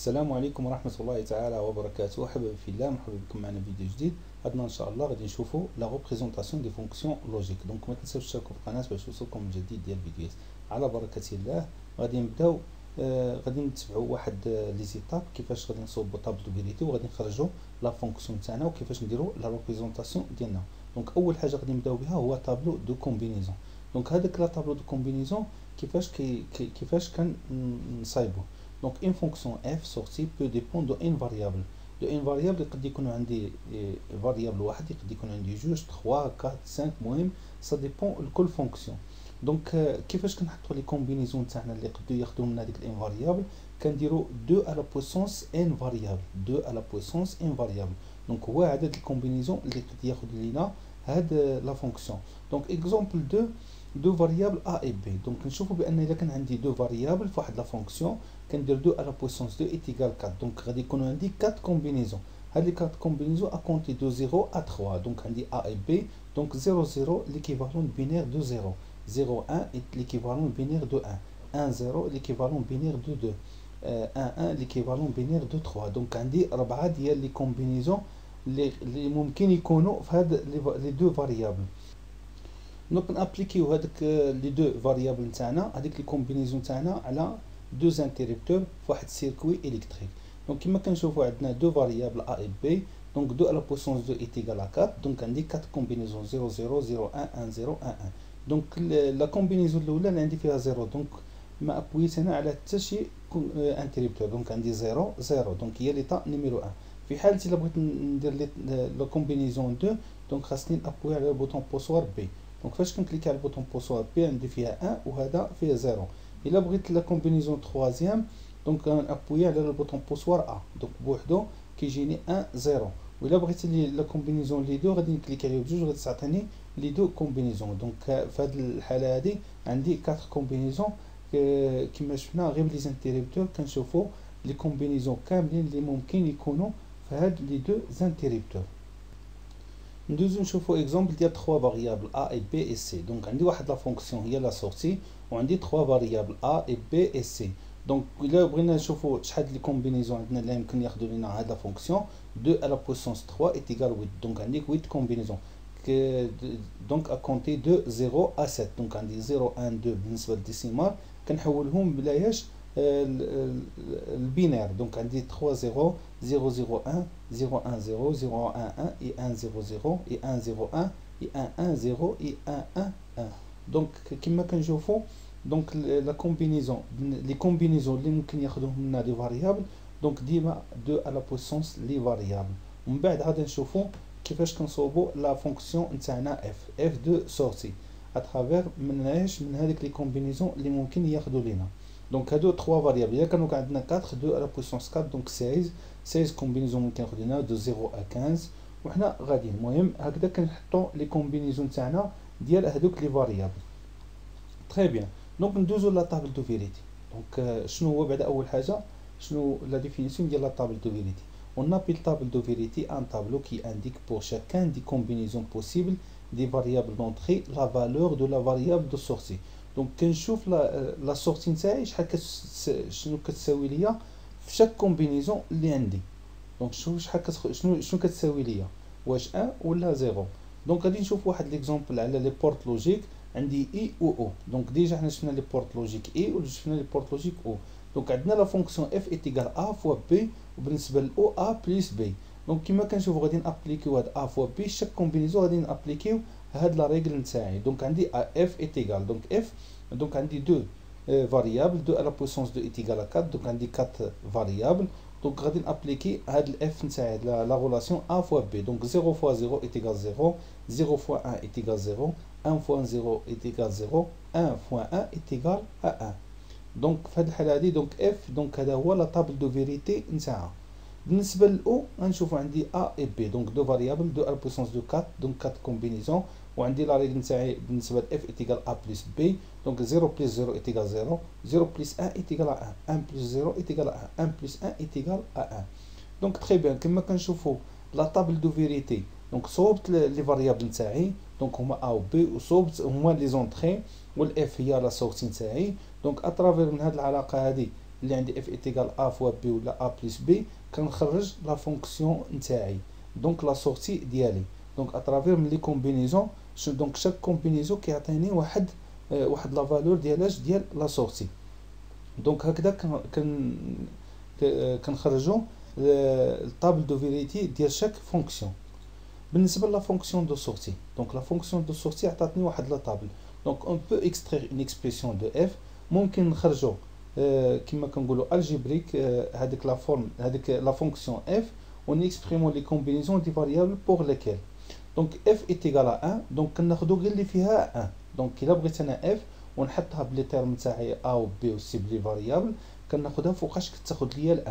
السلام عليكم ورحمة الله تعالى وبركاته. حبايبي في الله، مرحبا بكم معنا في فيديو جديد. عندنا ان شاء الله غادي نشوفوا لا ريبريزونطاسيون دي فونكسيون لوجيك. دونك ما تنساوش تشتركوا في القناة باش يوصلكم الجديد ديال الفيديوهات. على بركة الله غادي نبداو. غادي نتبعوا واحد لي زيتاب كيفاش غادي نصوبوا طابل دو فيريتي وغادي نخرجوا لا فونكسيون تاعنا وكيفاش نديروا لا ريبريزونطاسيون ديالنا. دونك اول حاجه غادي نبداو بها هو طابلو دو كومبينيزون. دونك هذاك لا طابلو دو كومبينيزون كيفاش كنصايبوه. Donc une fonction f sortie peut dépendre d'une variable. De une variable يقد يكون عندي variable واحد، يقد يكون عندي جوج 3 4 5 المهم ça dépend لكل fonction. Donc كيفاش كنحطوا لي كومبينيزون تاعنا اللي يقدروا ياخذوا من هذيك الان فاريابل، كنديروا 2 على بويسونس ان فاريابل. 2 على بويسونس ان فاريابل دونك هو عدد الكومبينيزون اللي يقد ياخذ لينا هاد لا فونكسيون. دونك اكزومبل 2 فاريابل a et b. دونك نشوفوا بان الا كان عندي 2 فاريابل في واحد لا فونكسيون كندير 2 على بويسونس 2 est égal 4. دونك غادي يكونوا عندي 4 كومبينيزون. هاد لي 4 كومبينيزون ا كونتي دو 0 à 3. دونك عندي a et b. دونك 0 0 l'équivalent binaire de 0. 0 1 est l'équivalent binaire de 1. 1 0 l'équivalent binaire de 2. 1 1 l'équivalent binaire de 3. دونك عندي 4 ديال لي كومبينيزون اللي ممكن يكونوا في هاد لي 2 فاريابل. دونك نابليكيو هذوك لي 2 فاريابل نتاعنا، هذيك لي كومبينيزون تاعنا على 2 انتريبتور في واحد سيركوي الكتريك. دونك كما كنشوفوا عندنا 2 فاريابل a et b. دونك 2 على بويسونس 2 est égal à 4. دونك عندي 4 كومبينيزون 0 0 0 1 1 0 1 1. دونك لا كومبينيزون الاولى اللي عندي فيها 0، دونك ما ابويت هنا على حتى شي انتريبتور. دونك عندي 0 0. دونك هي ليطا نيميرو 1. في حالة الا بغيت ندير لا كومبينيزون 2 دونك خاصني نابوي على البوطون بوسوار بي. دونك فاش كنكليكي على البوطون بوسوار بي عندي فيها 1 وهذا فيها 0. الا بغيت لا كومبينيزون 3 دونك نابوي على البوطون بوسوار ا. دونك بوحدو كيجيني 1 0. وإلا بغيت لا كومبينيزون لي دو غادي نكليكي عليه بجوج غادي تعطيني لي دو كومبينيزون. دونك في هذه الحالة هذه عندي 4 كومبينيزون كما شفنا غير لي زانتيريبتور كنشوفوا لي كومبينيزون كاملين اللي ممكن يكونوا في هاد لي دو زانتيريبتور. ندوزو نشوفوا اكزومبل ديال 3 فاريابل a et b et c. دونك عندي واحد لا فونكسيون هي لا سورتي وعندي 3 فاريابل a et b et c. دونك الا بغينا نشوفوا شحال لي كومبينيزون عندنا اللي يمكن ياخذوا لنا هاد لا فونكسيون 2 على بويسونس 3 est égal 8. دونك عندي 8 كومبينيزون. دونك ا كونتي دو 0 à 7. دونك عندي 0 1 2 بالنسبه للديسيمال كنحولهم بلاياش البينير. دونك عندي 3 0 0 0 1 0 1 0 0 1 1 et 1 0 0 et 1 0 1 et 1 1 0 et 1 1 1. دونك كما كنشوفوا دونك لا كومبينيزون لي كومبينيزون اللي ممكن ياخذوهم لنا لي فاريابل دونك ديما 2 على بويسونس لي فاريابل. ومن بعد غادي نشوفوا كيفاش كنصوبوا لا فونكسيون نتاعنا اف دو سورتي اترافير من هذيك لي كومبينيزون اللي ممكن ياخذوا لنا. دونك هادو 3 فاريابل الا كانوا عندنا 4 2 على بويسونس 4 دونك 16 كومبينيزون ممكن ياخذ لنا دو 0 à 15 وحنا غاديين. المهم هكذا كنحطوا لي كومبينيزون تاعنا ديال هادوك لي فاريابل. تري بيان. دونك ندوزو لا طابل دو فيريتي. دونك شنو هو بعد اول حاجه شنو لا ديفينيسيون ديال لا طابل دو فيريتي. On appelle table de vérité un tableau qui indique pour chacun des combinaisons possibles des variables d'entrée la valeur de la variable de sortie. دونك كنشوف لا سورتي نتاعي شنو كتساوي ليا في شاك كومبينيزون اللي عندي. دونك شحال شنو كتساوي ليا، واش 1 ولا 0. دونك غادي نشوف واحد ليكزامبل على لي بورت لوجيك. عندي اي و او. دونك ديجا حنا شفنا لي بورت لوجيك اي وشفنا لي بورت لوجيك او. دونك عندنا لا فونكسيون اف est égal a fois b وبالنسبه لاو a plus b. دونك كما كنشوفوا غادي نابليكيو هاد a fois b شاك كومبينيزون غادي نابليكيو هاد لا ريغل نتاعي. دونك عندي اف est égal دونك اف دونك عندي 2 فاريابل 2 على بويسونس 2 est égal à 4. دونك عندي 4 فاريابل. دونك غادي نابليكي هاد الاف نتاعي لا ريلاسيون a fois b. دونك 0 fois 0 est égal 0 0 fois 1 est égal 0 1 fois 0 est égal 0 1 fois 1 est égal à 1. دونك في هذه الحاله هذه دونك اف دونك هذا هو لا طابل دو فيريتي نتاعها. بالنسبه للاو غنشوفوا عندي a et b. دونك دو فاريابل 2 على بويسونس 2 4 دونك 4 كومبينيزون. وعندي لا ريغل نتاعي بالنسبه ل f est égal a plus b. دونك 0 plus 0 est égal 0 0 plus 1 est égal à 1 1 plus 0 est égal à 1 1 plus 1 est égal à 1. دونك تري بيان كما كنشوفوا لا طابل دو فيريتي. دونك صوبت لي فاريابل نتاعي دونك هما a و b وصوبت هما لي زونطري والاف هي لا سورتي نتاعي. دونك اترافير من هذه العلاقه هذه اللي عندي اف ايتيغال ا فوا بي ولا ا بلس بي كنخرج لا فونكسيون نتاعي دونك لا سورتي ديالي دونك اترافير من لي كومبينيزون. دونك شاك كومبينيزون كيعطيني واحد لا فالور ديالاش ديال لا سورتي. دونك هكذا كنخرجوا الطابل دو فيريتي ديال شاك فونكسيون. بالنسبه لا فونكسيون دو سورتي دونك لا فونكسيون دو سورتي عطاتني واحد لا طابل دونك اون بو اكسترير اون اكسبريسيون دو اف ممكن نخرجوا كما كنقولوا الجبريك هذيك لا فورم هذيك لا فونكسيون اف ونيكسبريمو لي كومبينيزون دي فاريابل بور ليكيل دونك اف ايتيغال 1 دونك كناخذوا غير اللي فيها 1 دونك الا بغيت انا اف ونحطها بلي تيرم تاعي ا و بي و سي بلي فاريابل كناخذها فوقاش كتاخذ ليا ال1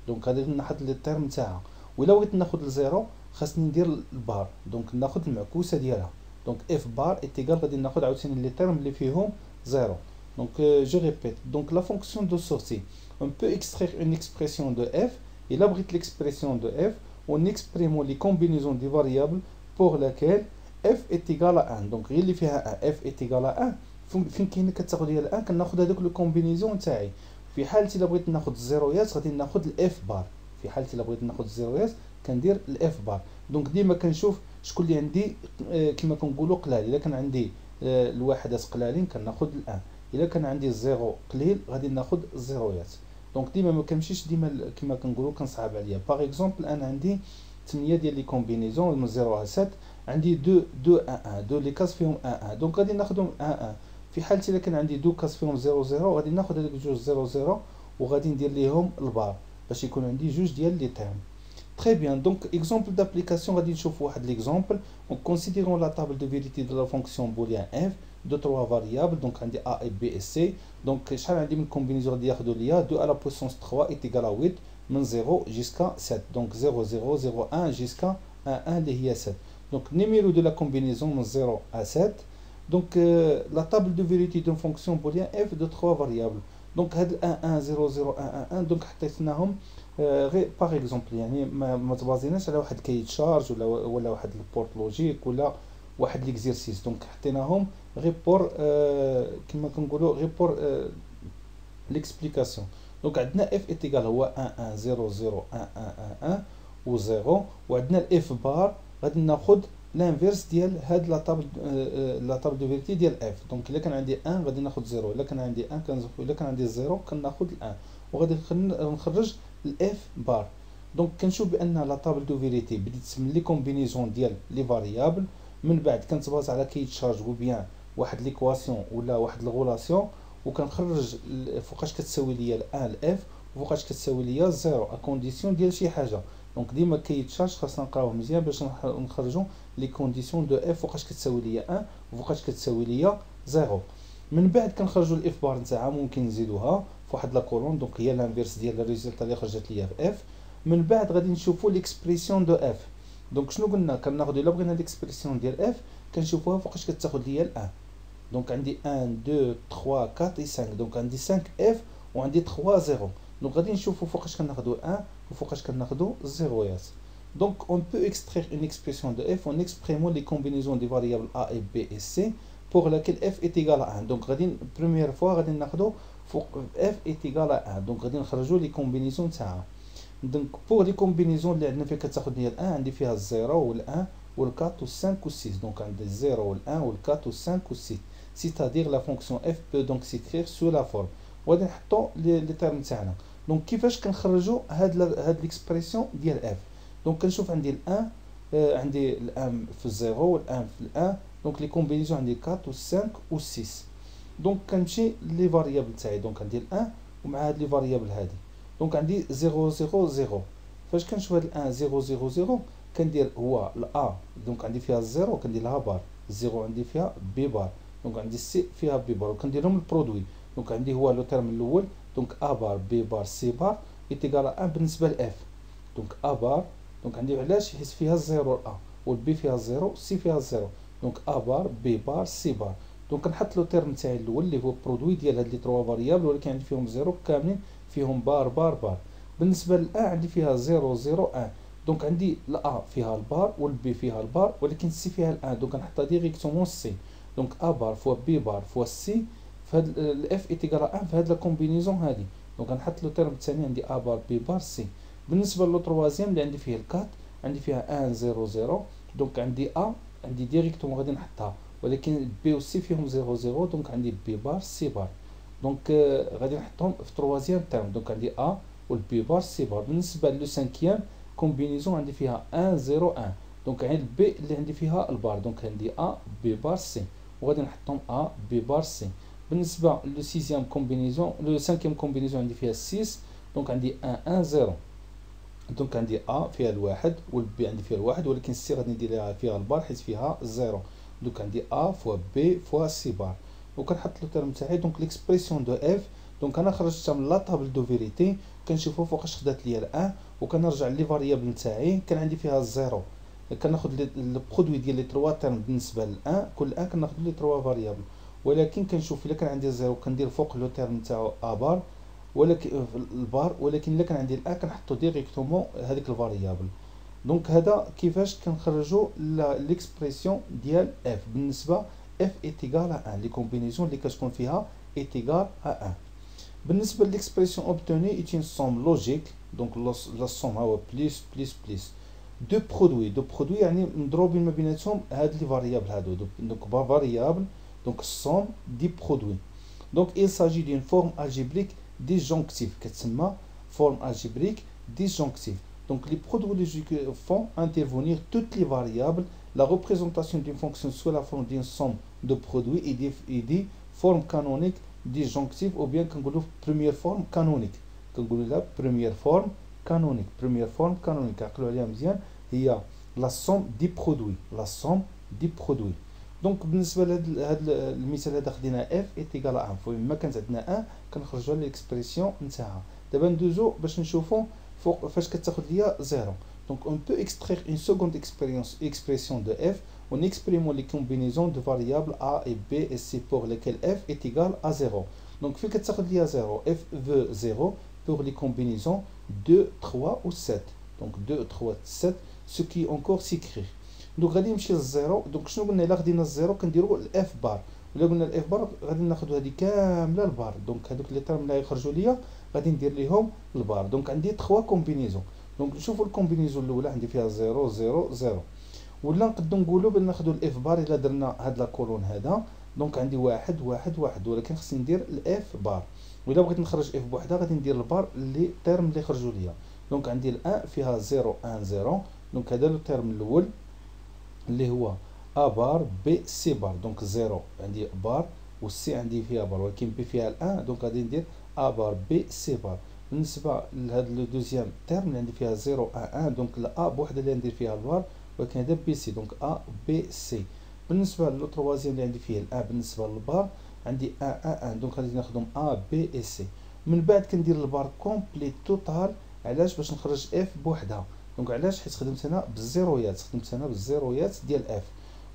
دونك غادي نحط لي تيرم تاعها. ولا بغيت ناخذ الزيرو خاصني ندير البار دونك ناخذ المعكوسه ديالها دونك اف بار ايتيغال غادي ناخذ عاوتاني لي تيرم اللي فيهم زيرو. دونك جو ريبيت دونك لا فونكسيون دو سورتي on peut extraire une expression de f الا بغيت l'expression de f on exprime les combinaisons des variables pour laquelle f est égal à 1 دونك غير اللي فيها 1 f est égal à 1 فين كاين كتاخذ ليا الان كناخذ هذوك لو كومبينيزون تاعي. في حالتي الا بغيت ناخذ الزيرويات غادي ناخذ الاف بار في حالتي الا بغيت ناخذ الزيرويات كندير الاف بار. دونك ديما كنشوف شكون اللي عندي كما كنقولوا قلال. الا كان عندي الواحدات قلالين كناخذ الان الا كان عندي الزيرو قليل غادي ناخذ الزيرويات. دونك ديما ما كنمشيش ديما كما كنقولوا كنصعب عليا. باغ اكزومبل انا عندي 8 ديال لي كومبينيزون من 0 ل 7 عندي 2 1 1 دو لي كاس فيهم 1 1 دونك غادي ناخذهم 1 1. في حالتي الا كان عندي دو كاس فيهم 0 0 غادي ناخذ هذوك جوج 0 0 وغادي ندير ليهم البار باش يكون عندي جوج ديال لي تيرم. Très bien, donc exemple d'application, on va dire l'exemple. En considérant la table de vérité de la fonction booléen f de trois variables, donc on dit a et b et c. Donc chaque une combinaison de l'IA 2 à la puissance 3 est égal à 8 من 0 jusqu'à 7. Donc 0 0 0 1 jusqu'à 1 1 اللي هي 7. Donc numéro de la combinaison من 0 à 7. Donc la table de vérité d'une fonction booléen f de trois variables. Donc هاد 1 1 0 0 1 1 donc حطيتناهم غير باغ اكزومبل يعني ما تبازيناش على واحد كاي تشارج ولا واحد البورت لوجيك ولا واحد ليكزيرسيس. دونك حطيناهم غير بور كما كنقولوا غير بور ليكسبليكاسيون. دونك عندنا اف ايتيغال هو 1 1 0 0 1 1 1 و 0 وعندنا الاف بار غادي ناخذ لانفيرس ديال هاد لا طابل دو فيريتي ديال اف. دونك الا كان عندي 1 غادي ناخذ 0 الا كان عندي 1 كنزيد الا كان عندي 0 كناخذ 1 وغادي نخرج الاف بار. دونك كنشوف بان لا طابل دو فيريتي بديت من لي كومبينيزون ديال لي فاريابل من بعد كنتباز على كي تشارج او بيان واحد ليكواسيون ولا واحد الغولاسيون وكنخرج فوقاش كتساوي ليا الان الاف وفوقاش كتساوي ليا 0 ا كونديسيون ديال شي حاجه. دونك ديما كي تشارج خاصنا نقراوه مزيان باش نخرجوا لي كونديسيون دو اف فوقاش كتساوي ليا 1 وفوقاش كتساوي ليا 0. من بعد كنخرجوا الاف بار نتاعها ممكن نزيدوها فواحد لا كولون دونك هي لانفيرس ديال الريزلت اللي خرجت ليا في اف. من بعد غادي نشوفوا ليكسبريسيون دو اف. دونك شنو قلنا كناخذوا الا بغينا ليكسبريسيون ديال اف كنشوفوها فوقاش كتاخذ ليا الان. دونك عندي 1 2 3 4 و 5 دونك عندي 5 اف وعندي 3 0. دونك غادي نشوفوا فوقاش كناخذوا 1 وفوقاش كناخذوا الزيرويات. Donc on peut extraire une expression de f en exprimant les combinaisons des variables a et b et c pour laquelle f est égal à 1. Donc première fois غادي ناخذوا فوق f est égal à 1 donc غادي نخرجوا لي كومبينيزون تاعها. دونك بور لي كومبينيزون اللي عندنا فيها كتاخذ ليا ال1 عندي فيها ال0 وال1 وال4 وال5 وال6 دونك عندي ال0 وال1 وال4 وال5 وال6 c'est-à-dire la fonction f peut donc s'écrire sous la forme. وغادي نحطوا لي تيرم تاعنا. دونك كيفاش كنخرجوا هاد ليكسبريسيون ديال f. دونك كنشوف عندي الان عندي الان في الزيرو والان في الان دونك لي كومبينيزون عندي 4 و5 و6. دونك كنمشي لي فاريابل تاعي دونك عندي الان ومع هاد لي فاريابل هادي دونك عندي 0 0 0. فاش كنشوف هاد الان 0 0 0 كندير هو الا دونك عندي فيها الزيرو كندير لها بار الزيرو عندي فيها بي بار دونك عندي سي فيها بي بار وكنديرهم البرودوي. دونك عندي هو لو تيرم الاول دونك ا بار بي بار سي بار ايتيغال 1 بالنسبه لاف. دونك ا بار دونك عندي علاش حيت فيها الزيرو ا والبي فيها الزيرو سي فيها الزيرو دونك ا بار بي بار سي بار. دونك نحط لو تيرم تاعي الاول اللي هو برودوي ديال هاد لي 3 فاريابل ولكن عندي فيهم زيرو كاملين فيهم بار بار بار. بالنسبه للأ عندي فيها 0 0 1 دونك عندي الأ فيها البار والبي فيها البار ولكن السي فيها الأن دونك نحطها ديريكتومون سي. دونك ا بار فوا بي بار فوا سي فهاد الاف ايتيغال 1 في هاد لا كومبينيزون هادي دونك غنحط لو تيرم الثاني عندي ا بار بي بار سي. بالنسبه لو تروازيام اللي عندي فيه الكات عندي فيها 1 0 0 دونك عندي ا عندي ديريكتومون غادي نحطها، ولكن بي و سي فيهم 0 0 دونك عندي بي بار سي بار. دونك غادي نحطهم في تروازيام تيرم، دونك عندي ا والبي بار سي بار. بالنسبه لو سانكيام كومبينيزون عندي فيها 1 0 1 دونك عندي البي اللي عندي فيها البار، دونك عندي ا بي بار سي وغادي نحطهم ا بي بار سي. بالنسبه لو سيزيام كومبينيزون لو سانكيام كومبينيزون عندي فيها 6 دونك عندي 1 1 0 دونك عندي ا فيها الواحد والبي عندي فيها الواحد، ولكن السي غادي ندير لها فيها البار حيت فيها 0 دونك عندي ا فوا بي فوا سي بار. وكنحط لو تيرم تاعي دونك ليكسبريسيون دو اف. دونك انا خرجتها من لا طابل دو فيريتي، كنشوفوا فوقاش خدات ليا الان وكنرجع لي فاريابل نتاعي كان عندي فيها الزيرو، كناخذ البرودوي ديال لي 3 تيرم بالنسبه للان كل ان كناخذ لي 3 فاريابل، ولكن كنشوف الا كان عندي الزيرو كندير فوق لو تيرم تاعو ا بار ولكن البار، ولكن الا كان عندي الان كنحطو ديريكتومون هذيك الفاريابل. دونك هذا كيفاش كنخرجوا ليكسبريسيون ديال اف بالنسبه اف ايتيغال ا 1 لي كومبينيزون اللي كتكون فيها ايتيغال ا 1. بالنسبه ليكسبريسيون اوبتوني ايت اون سوم لوجيك، دونك لا سوم هو بليس بليس بليس دو برودوي يعني مضروبين ما بيناتهم هاد لي فاريابل هادو، دونك با فاريابل دونك السوم دي برودوي. دونك il s'agit d'une forme algébrique disjonctive كتسمى forme algébrique disjonctive. Donc les produits logiques font intervenir toutes les variables. La représentation d'une fonction sous la forme d'une somme de produits est dit forme canonique disjonctive ou bien كنقولوا première forme canonique. كنقولوا لها première forme canonique. Première forme canonique عقلوا عليها مزيان هي la somme des produits. La somme des produits. دونك بالنسبه لهذا المثال هذا خدينا اف ايتيغال 1 فما كانت عندنا 1 كنخرجوا ليكسبريسيون نتاعها. دابا ندوزو باش نشوفوا فوق فاش كتاخذ ليا 0. دونك اون بو اكسترير اون سكوند اكسبريسيون دو اف اون اكسبريمون لي كومبينيزون دو فاريابل ا اي بي اي سي بور ليكيل اف ايتيغال ا 0. دونك فين كتاخذ ليا 0 اف فو 0 pour les combinaisons 2 3 ou 7. donc 2 3 7 ce qui encore s'écrit. دونك غادي نمشي للزيرو. دونك شنو قلنا الا خدينا الزيرو كنديروا الاف بار، ولا قلنا الاف بار غادي ناخذوا هذه كامله البار. دونك هذوك لي تيرم اللي غيخرجوا ليا غادي ندير ليهم البار. دونك عندي 3 كومبينيزون. دونك نشوفوا الكومبينيزون الاولى عندي فيها 0 0 0 ولا نقدروا نقولوا بان ناخذوا الاف بار الا درنا هاد لا كولون هذا. دونك عندي 1 1 1 ولكن خصني ندير الاف بار، وإلا بغيت نخرج اف بوحدها غادي ندير البار اللي تيرم اللي خرجوا ليا. دونك عندي الان فيها 0 1 0 دونك هذا لو تيرم الاول اللي هو ا بار بي سي بار. دونك 0 عندي بار والسي عندي فيها بار ولكن بي فيها الان دونك غادي ندير ا بار بي سي بار. بالنسبه لهذا لو دوزيام تيرم اللي عندي فيها 0 1 1 دونك لا بوحدها اللي ندير فيها البار ولكن هذا بي سي دونك ا بي سي. بالنسبه لو تروازيام اللي عندي فيه الان بالنسبه للبار عندي 1 1 1 دونك غادي ناخذهم ا بي اي سي. من بعد كندير البار كومبليت توتال. علاش؟ باش نخرج اف بوحدها. دونك علاش؟ حيت خدمت انا بالزيرويات ديال اف.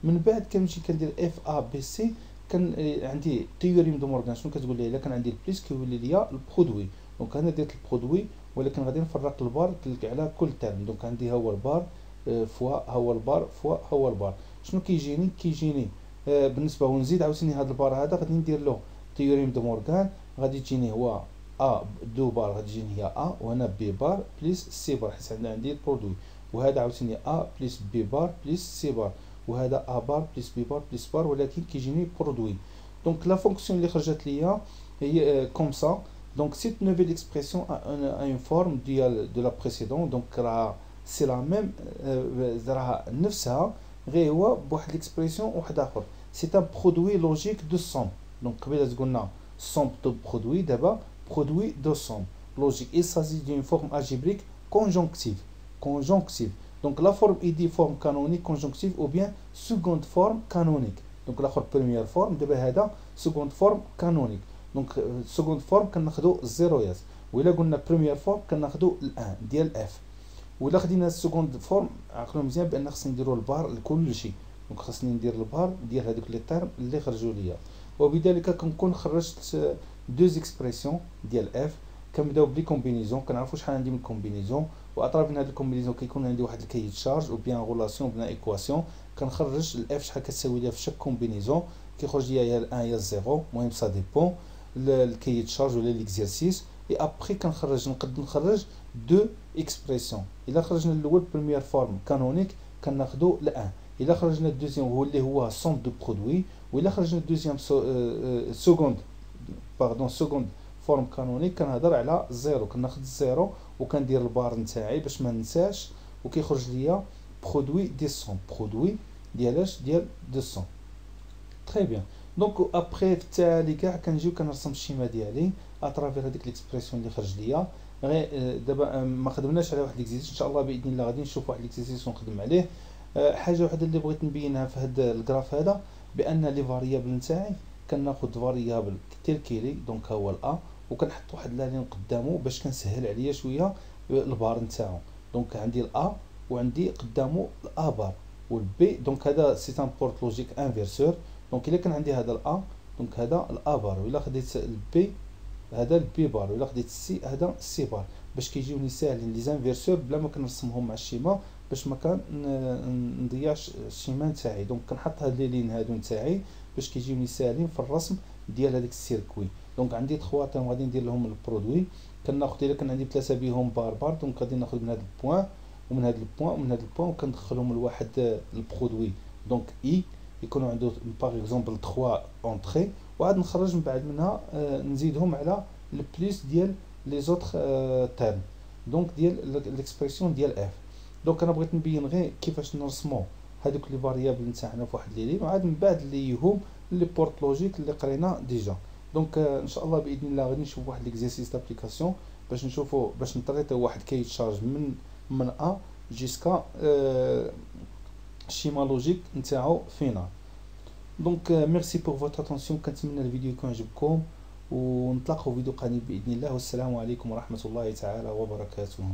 من بعد كنمشي كندير اف ا بي سي. كان عندي تيوريم دو مورغان شنو كتقول لي؟ الا كان عندي البليس كيولي ليا البرودوي. دونك انا درت البرودوي ولكن غادي نفرق البار على كل تيرم. دونك عندي ها هو البار فوا ها هو البار فوا ها هو البار. شنو كيجيني بالنسبه ونزيد عاوتاني هذا البار هذا غادي ندير له تيوريم دو مورغان غادي تجيني هو ا دو بار غادي تجيني هي ا وهنا بي بار بليس سي بار حيت عندي البرودوي، وهذا عاوتاني ا بليس بي بار بليس سي بار، وهذا ا بار بليس بي بار بليس بار ولكن كيجيني برودوي. دونك لا فونكسيون اللي خرجت ليا هي كوم سا. دونك سيت نوفيل اكسبريسيون ا اون فورم ديال دو لا بريسيدون. دونك راه سي لا ميم راها نفسها غير هو بواحد ليكسبريسيون واحد اخر. سي ان برودوي لوجيك دو سوم. دونك قبيله قلنا somme de produit, d'abord produit de somme logique. Il s'agit d'une forme algébrique conjonctive. Donc la forme est dit forme canonique conjonctive ou bien seconde forme canonique. Donc la première forme d'abord seconde forme canonique. Donc seconde forme كناخذوا الزيرويات، وإلا قلنا première forme كناخذوا الان ديال اف. وإلا خدينا السكوند فورم عقلوا مزيان بان خصني نديروا البار لكل شيء. دونك خصني ندير البار ديال هذوك لي تيرم اللي خرجوا ليا، وبذلك كنكون خرجت دوز اكسبريسيون ديال اف. كنبداو بلي كومبينيزون، كنعرفوا شحال عندي من كومبينيزون، واطراف من هاد الكومبينيزون كيكون عندي واحد الكايد شارج او بيان غولاسيون بنا ايكواسيون. كنخرج الاف شحال كتساوي ليا في شاك كومبينيزون، كيخرج ليا يا الان يا الزيرو، المهم سا ديبون الكايد شارج ولا ليكزيرسيس. اي ابخي كنخرج نقد نخرج دو اكسبريسيون. الا خرجنا الاول بروميير فورم كانونيك كناخذوا ل1، الا خرجنا الدوزيام هو اللي هو سون دو برودوي، وإلا خرجنا الدوزيام سكوند باردون سكوند فورم كانونيك كنهضر على زيرو، كناخذ الزيرو وكندير البار نتاعي باش ما ننساش، وكيخرج ليا برودوي دي سون، برودوي ديالاش ديال 200. تري بيان. دونك ابخي في التالي كاع كنجيو كنرسم الشيما ديالي اترافير هذيك ليكسبريسيون اللي خرج ليا. غير دابا ما خدمناش على واحد ليكزيرسيس، ان شاء الله باذن الله غادي نشوف واحد ليكزيرسيس ونخدم عليه. حاجه وحده اللي بغيت نبينها في هذا الجراف هذا، بان لي فاريابل نتاعي كناخذ فاريابل تيل كيلي دونك ها هو الا، وكنحط واحد لا لين قدامه باش كنسهل عليا شويه البار نتاعو. دونك عندي الا وعندي قدامه الا بار والبي، دونك هذا سي ان بورت لوجيك انفيرسور. دونك الا كان عندي هذا الا دونك هذا الا بار، والا خديت البي هذا البي بار، ولا خديت السي هذا السي بار، باش كيجيوني ساهلين لي زانفيرسور بلا ما كنرسمهم مع الشيما باش ما نضيعش الشيما نتاعي. دونك كنحط هاد لي لين هادو نتاعي باش كيجيوني ساهلين في الرسم ديال هذاك السيركوي. دونك عندي 3 طيم غادي ندير لهم البرودوي، كناخذ الا كان عندي 3 بيهم بار بار، دونك غادي ناخذ من هذا البوين ومن هذا البوين ومن هذا البوين وكندخلهم لواحد البرودوي. دونك اي يكونوا عنده باغ اكزومبل 3 اونطري، وعاد نخرج من بعد منها نزيدهم على البليس ديال لي زوطخ تيرم دونك ديال ليكسبريسيون ديال اف. دونك انا بغيت نبين غير كيفاش نرسمو هذوك لي فاريابل نتاعنا في واحد لي لين، وعاد من بعد اللي يهم لي بورت لوجيك اللي قرينا ديجا. دونك ان شاء الله باذن الله غادي نشوف واحد ليكزيرسيس دابليكاسيون باش نشوفوا باش نطريطيو واحد كاي تشارج من ا جيسكا شيما لوجيك نتاعو فينال. دونك ميرسي بور فوتر اتونسيون، كنتمنى الفيديو يكون عجبكم، ونتلاقاو فيديو قادم باذن الله، والسلام عليكم ورحمه الله تعالى وبركاته.